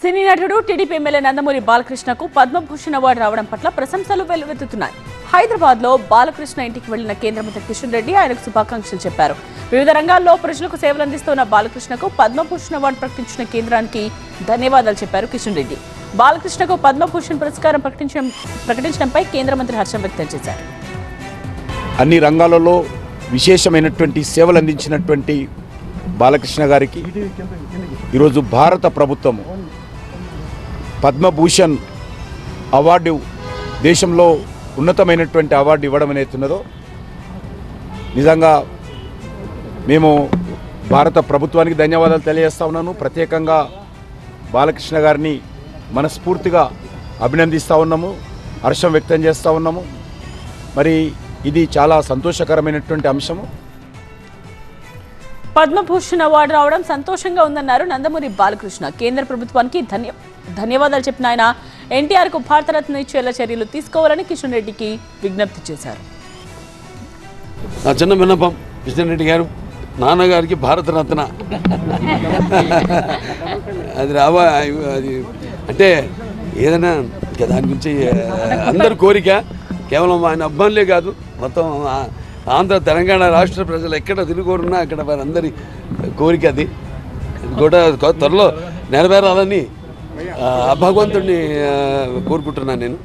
సినీ నటుడు TDP MLA Nandamuri బాలకృష్ణకు Padma Bhushan award రావడం పట్ల ప్రశంసలు వెల్లువెత్తుతున్నాయి. హైదరాబాద్ లో బాలకృష్ణ ఇంటికి వెళ్లిన కేంద్ర మంత్రి కిషన్ రెడ్డి ఆయనకు శుభాకాంక్షలు చెప్పారు. వివిధ రంగాల్లో ప్రజలకు సేవలు అందిస్తున్న బాలకృష్ణకు పద్మభూషణ్ అవార్డు ప్రకటించిన కేంద్రానికి ధన్యవాదాలు చెప్పారు కిషన్ రెడ్డి. బాలకృష్ణకు పద్మభూషణ్ పురస్కారం ప్రకటించడంపై కేంద్ర మంత్రి హర్షం వ్యక్తం చేశారు. అన్ని రంగాలలో విశేషమైనటువంటి సేవలు అందించినటువంటి బాలకృష్ణ గారికి ఈరోజు భారత ప్రభుత్వం పద్మభూషణ్ అవార్డు దేశంలో ఉన్నతమైనటువంటి అవార్డు ఇవ్వడం అనేతున్నదో నిజంగా మేము భారత ప్రభుత్వానికి ధన్యవాదాలు తెలియజేస్తా ఉన్నాను. ప్రత్యేకంగా బాలకృష్ణ గారిని మనస్ఫూర్తిగా అభినందిస్తూ ఉన్నాము, హర్షం వ్యక్తం చేస్తూ ఉన్నాము. మరి ఇది చాలా సంతోషకరమైనటువంటి అంశము. పద్మభూషణ్ అవార్డు రావడం సంతోషంగా ఉందన్నారు నందమూరి బాలకృష్ణ. కేంద్ర ప్రభుత్వానికి ధన్యవాదాలు చెప్పిన ఆయన ఎన్టీఆర్ కు భారతరత్న ఇచ్చేలా చర్యలు తీసుకోవాలని కిషన్ రెడ్డికి విజ్ఞప్తి చేశారు. నా చిన్న విన్నపం, కిషన్ రెడ్డి గారు నాన్నగారికి భారతరత్న అది రావా, అది అంటే ఏదైనా ఇంకా దాని గురించి అందరి కోరిక, కేవలం ఆయన అబ్బాయిలే కాదు మొత్తం ఆంధ్ర తెలంగాణ రాష్ట్ర ప్రజలు ఎక్కడ తిరుగురున్నా అక్కడ వారందరి కోరిక అది కూడా త్వరలో నెరవేరాలని భగవంతుడిని కోరుకుంటున్నాను నేను.